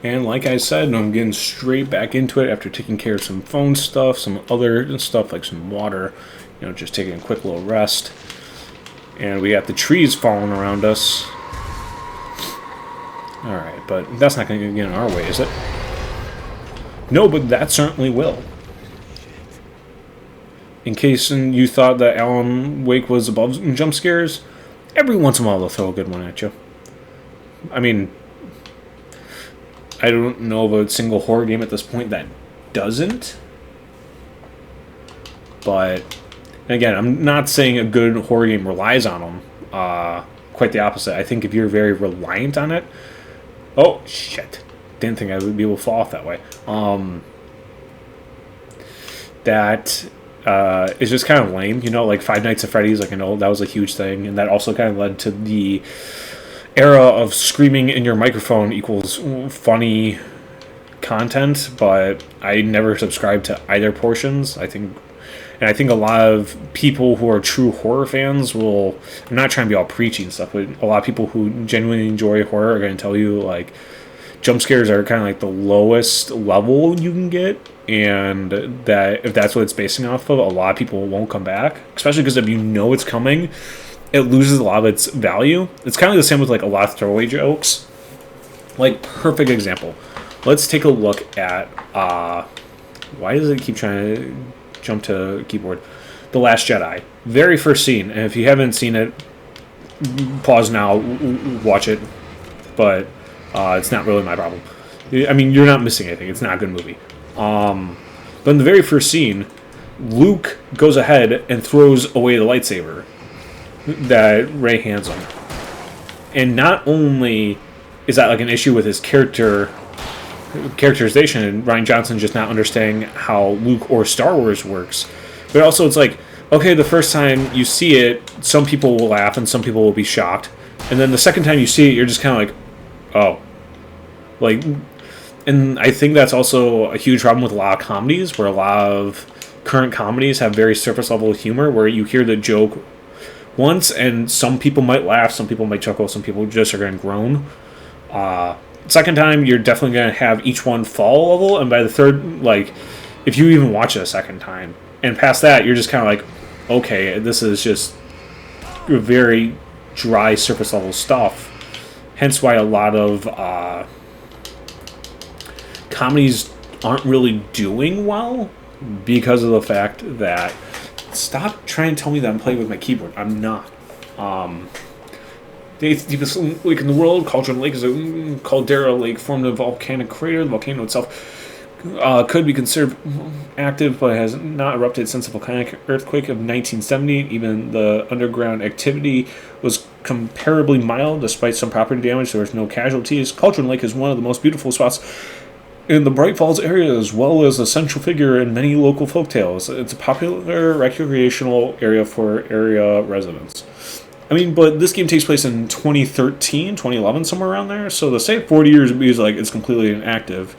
And like I said, I'm getting straight back into it after taking care of some phone stuff, some other stuff like some water, just taking a quick little rest. And we got the trees falling around us. Alright, but that's not going to get in our way, is it? No, but that certainly will. In case you thought that Alan Wake was above jump scares, every once in a while they'll throw a good one at you. I mean, I don't know of a single horror game at this point that doesn't. But, again, I'm not saying a good horror game relies on them. Quite the opposite. I think if you're very reliant on it... Oh, shit. Didn't think I would be able to fall off that way. That is just kind of lame. Like Five Nights at Freddy's, like I know that was a huge thing. And that also kind of led to the era of screaming in your microphone equals funny content, but I never subscribed to either portions. I think a lot of people who are true horror fans will... I'm not trying to be all preachy and stuff, but a lot of people who genuinely enjoy horror are going to tell you, like, jump scares are kind of like the lowest level you can get, and that if that's what it's basing off of, a lot of people won't come back, especially because if you know it's coming, it loses a lot of its value. It's kind of the same with like a lot of throwaway jokes. Like, perfect example. Let's take a look at why does it keep trying to jump to keyboard? The Last Jedi, very first scene. And if you haven't seen it, pause now, watch it. But it's not really my problem. I mean, you're not missing anything. It's not a good movie. But in the very first scene, Luke goes ahead and throws away the lightsaber that Rey hands him. And not only is that like an issue with his characterization and Rian Johnson just not understanding how Luke or Star Wars works, but also it's like, okay, the first time you see it, some people will laugh and some people will be shocked. And then the second time you see it, you're just kind of like, oh. Like, and I think that's also a huge problem with a lot of comedies, where a lot of current comedies have very surface level humor, where you hear the joke once and some people might laugh, some people might chuckle, some people just are going to groan. Second time, you're definitely going to have each one fall a level, and by the third, like, if you even watch it a second time, and past that, you're just kind of like, okay, this is just very dry surface level stuff. Hence why a lot of comedies aren't really doing well, because of the fact that... Stop trying to tell me that I'm playing with my keyboard. I'm not. The eighth deepest lake in the world, Cauldron Lake, is a caldera lake formed of a volcanic crater. The volcano itself could be considered active, but has not erupted since the volcanic earthquake of 1970. Even the underground activity was comparably mild, despite some property damage. There was no casualties. Cauldron Lake is one of the most beautiful spots in the Bright Falls area, as well as a central figure in many local folktales. It's a popular recreational area for area residents. I mean, but this game takes place in 2013, 2011, somewhere around there. So to say 40 years means like it's completely inactive,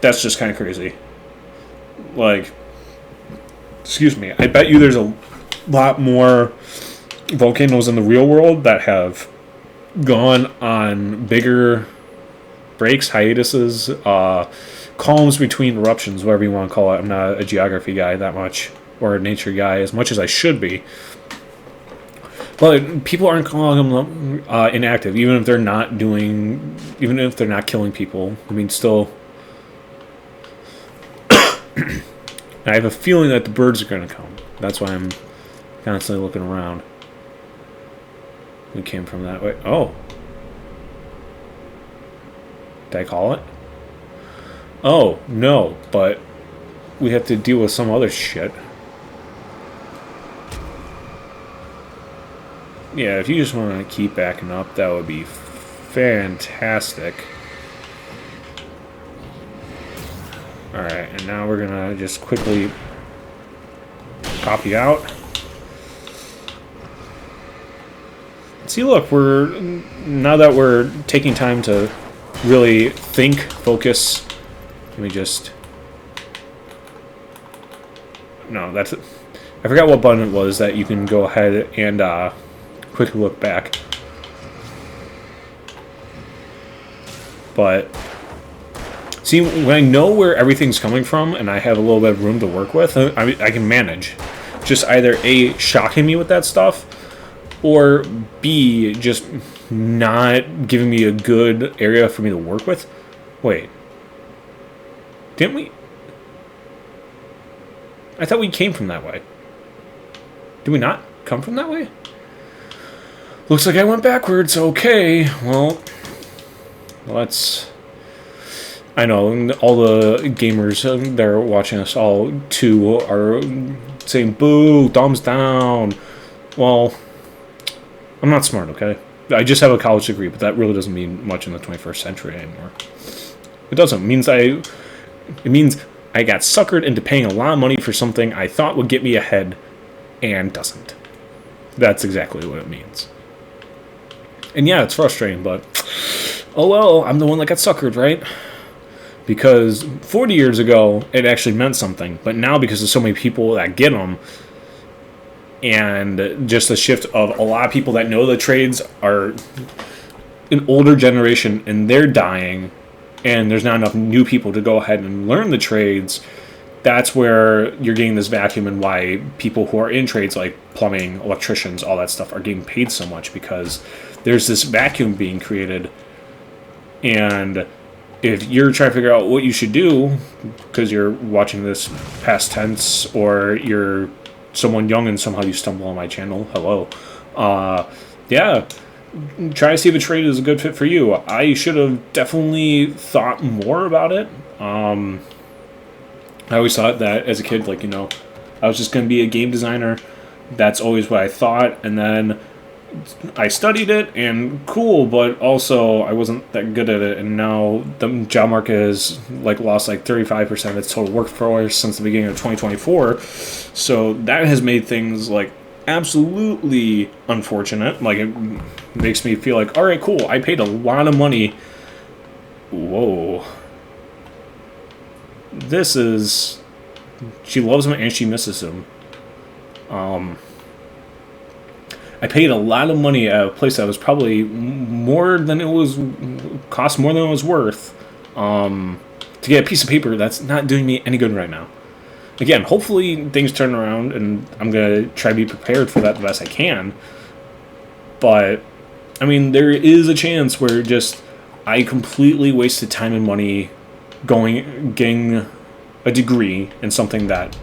that's just kind of crazy. Like, excuse me, I bet you there's a lot more volcanoes in the real world that have gone on bigger breaks, hiatuses, calms between eruptions, whatever you want to call it. I'm not a geography guy that much, or a nature guy as much as I should be. But people aren't calling them inactive, even if they're not killing people. I mean, still. I have a feeling that the birds are going to come. That's why I'm constantly looking around. We came from that way. Oh. Did I call it? Oh, no, but we have to deal with some other shit. Yeah, if you just want to keep backing up, that would be fantastic. Alright, and now we're gonna just quickly pop you out. See, look, now that we're taking time to really think, focus, let me just... No, that's... I forgot what button it was that you can go ahead and quickly look back. But See, when I know where everything's coming from and I have a little bit of room to work with, I can manage. Just either A, shocking me with that stuff, or B, just not giving me a good area for me to work with. Wait. Didn't we? I thought we came from that way. Did we not come from that way? Looks like I went backwards. Okay, well, let's... I know all the gamers that are watching us all too are saying boo, thumbs down. Well, I'm not smart, okay? I just have a college degree, but that really doesn't mean much in the 21st century anymore. It doesn't. It means I got suckered into paying a lot of money for something I thought would get me ahead and doesn't. That's exactly what it means. And yeah, it's frustrating, but oh well, I'm the one that got suckered, right? Because 40 years ago, it actually meant something. But now, because there's so many people that get them, and just the shift of a lot of people that know the trades are an older generation, and they're dying, and there's not enough new people to go ahead and learn the trades, that's where you're getting this vacuum, and why people who are in trades like plumbing, electricians, all that stuff are getting paid so much, because there's this vacuum being created. And if you're trying to figure out what you should do because you're watching this past tense, or you're someone young and somehow you stumble on my channel, hello, yeah, try to see if a trade is a good fit for you. I should have definitely thought more about it. I always thought that as a kid, like, I was just going to be a game designer. That's always what I thought. And then I studied it, and cool, but also I wasn't that good at it, and now the job market has lost 35% of its total workforce since the beginning of 2024. So that has made things absolutely unfortunate. It makes me feel like, all right, cool, I paid a lot of money. Whoa. This is... She loves him and she misses him. I paid a lot of money at a place that was probably cost more than it was worth, to get a piece of paper that's not doing me any good right now. Again, hopefully things turn around, and I'm going to try to be prepared for that the best I can. But, I mean, there is a chance where I completely wasted time and money getting a degree in something that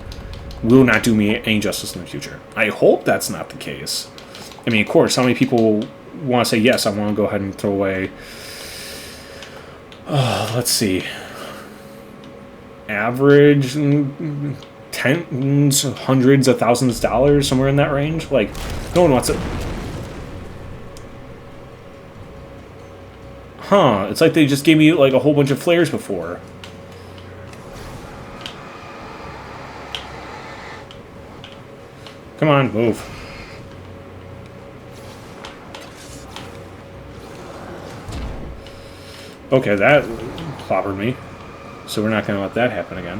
will not do me any justice in the future. I hope that's not the case. I mean, of course, how many people want to say, yes, I want to go ahead and throw away, let's see, average tens, hundreds of thousands of dollars, somewhere in that range? No one wants it. Huh, it's like they just gave me, a whole bunch of flares before. Come on, move. Okay, that clobbered me. So we're not going to let that happen again.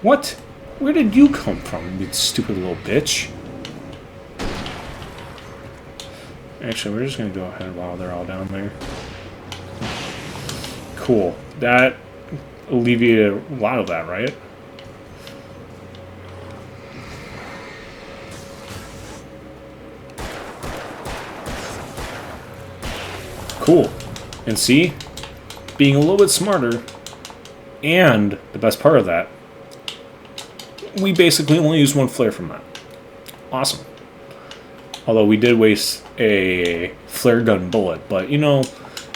What? Where did you come from, you stupid little bitch? Actually, we're just going to go ahead while they're all down there. Cool. That alleviated a lot of that, right? Cool. And see? Being a little bit smarter, and the best part of that, we basically only used one flare from that. Awesome. Although we did waste a flare gun bullet, but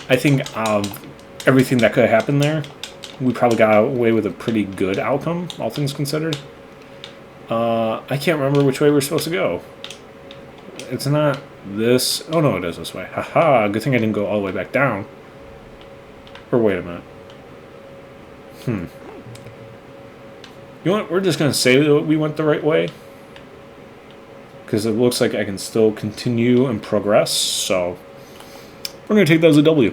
I think of everything that could have happened there, we probably got away with a pretty good outcome, all things considered. I can't remember which way we're supposed to go. It's not this. Oh no, it is this way. Haha, good thing I didn't go all the way back down. Or wait a minute. You know what? We're just going to say that we went the right way, because it looks like I can still continue and progress, so we're going to take that as a W.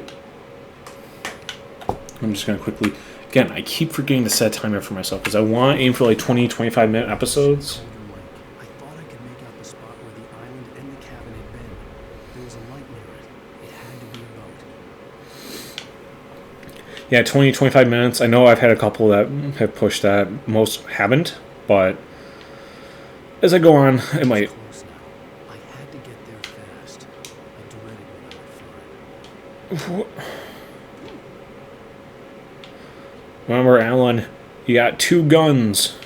I'm just going to quickly... Again, I keep forgetting to set a timer for myself, because I want to aim for 20, 25-minute episodes. was a light near it. It had to be a boat. Yeah, 20, 25 minutes. I know I've had a couple that have pushed that. Most haven't, but as I go on, it might. Close now. I had to get there fast. I dreaded what I would find. Remember, Alan, you got 2 guns.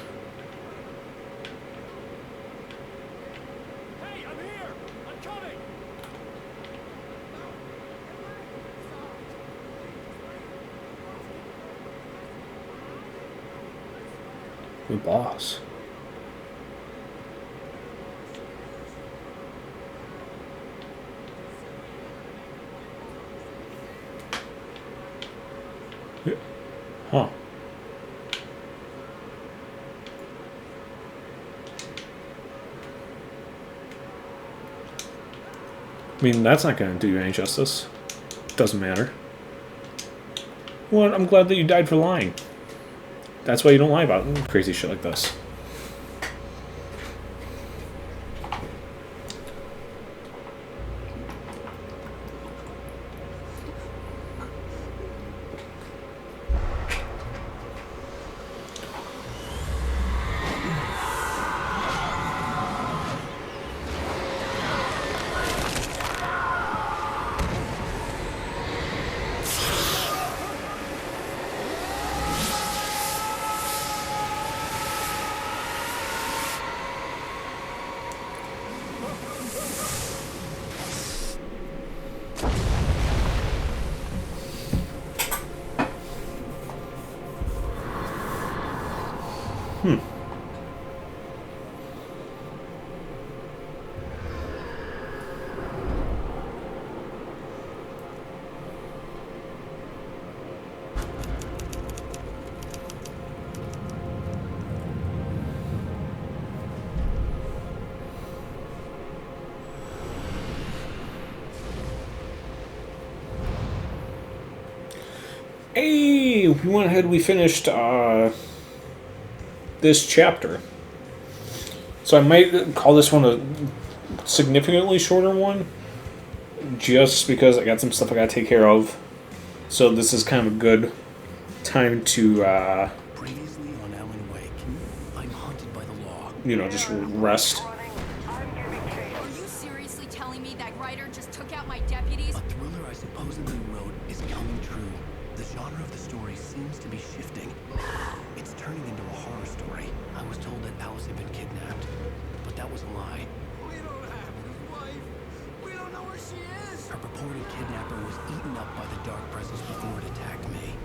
Hey, I'm here! I'm coming! The boss. Huh. I mean, that's not going to do you any justice. Doesn't matter. Well, I'm glad that you died for lying. That's why you don't lie about crazy shit like this. Hey, we went ahead. We finished this chapter, so I might call this one a significantly shorter one, just because I got some stuff I got to take care of. So this is kind of a good time to, Previously on Alan Wake, I'm hunted by the law. just rest. Are you seriously telling me that writer just took out my deputies? A thriller I supposedly wrote is coming true. The genre of the story seems to be shifting. It's turning into a horror story. I was told that Alice had been kidnapped, but that was a lie. We don't have his wife! We don't know where she is! Her purported kidnapper was eaten up by the dark presence before it attacked me.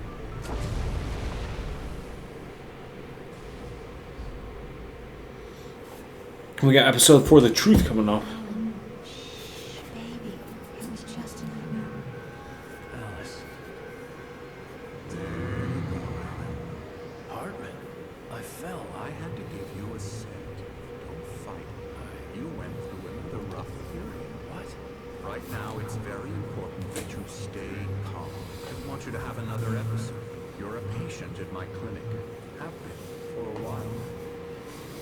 We got episode 4, The Truth, coming up. Baby, it was just in my room. Alice. Hartman, I fell. I had to give you a set. Don't fight. You went through another rough period. What? Right now, it's very important that you stay calm. I want you to have another episode. You're a patient at my clinic. Have been for a while.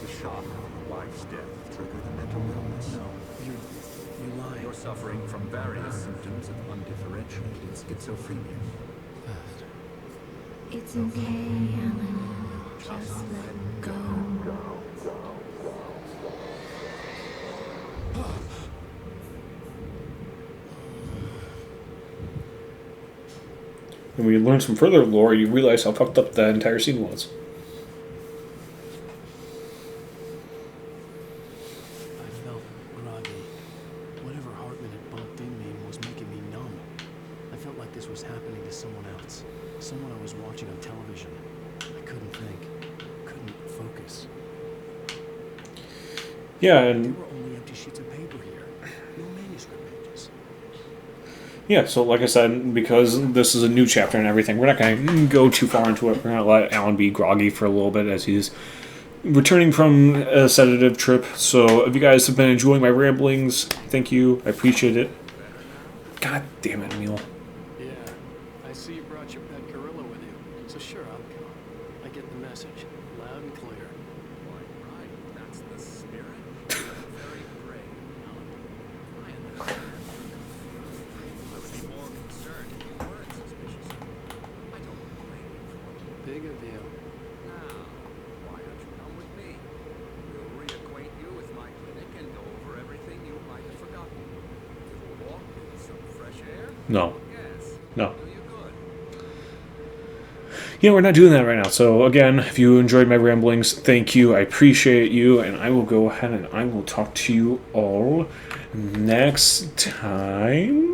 The shock of your wife's death triggered a mental illness. No, you're lying. You're suffering from various symptoms of undifferentiated schizophrenia. It's okay, Alan. Just let go. And when you learn some further lore, you realize how fucked up that entire scene was. I felt groggy. Whatever Hartman had bumped in me was making me numb. I felt like this was happening to someone else. Someone I was watching on television. I couldn't think. Couldn't focus. Yeah, There and were only empty sheets of paper here. No manuscript pages. yeah, so like I said, because this is a new chapter and everything, we're not going to go too far into it. We're going to let Alan be groggy for a little bit as he's returning from a sedative trip. So if you guys have been enjoying my ramblings, thank you. I appreciate it. God damn it, Neil. Yeah, I see you brought your pet gorilla with you. So sure, I'll come. I get the message. Loud and clear. Right, that's the spirit. Very brave, Alan. I understand. Big of you. Now, why don't you come with me? We'll reacquaint you with my clinic and go over everything you might have forgotten. A walk in some fresh air? No. Yes. No. Do you good? Yeah, we're not doing that right now. So again, if you enjoyed my ramblings, thank you. I appreciate you, and I will go ahead and I will talk to you all next time.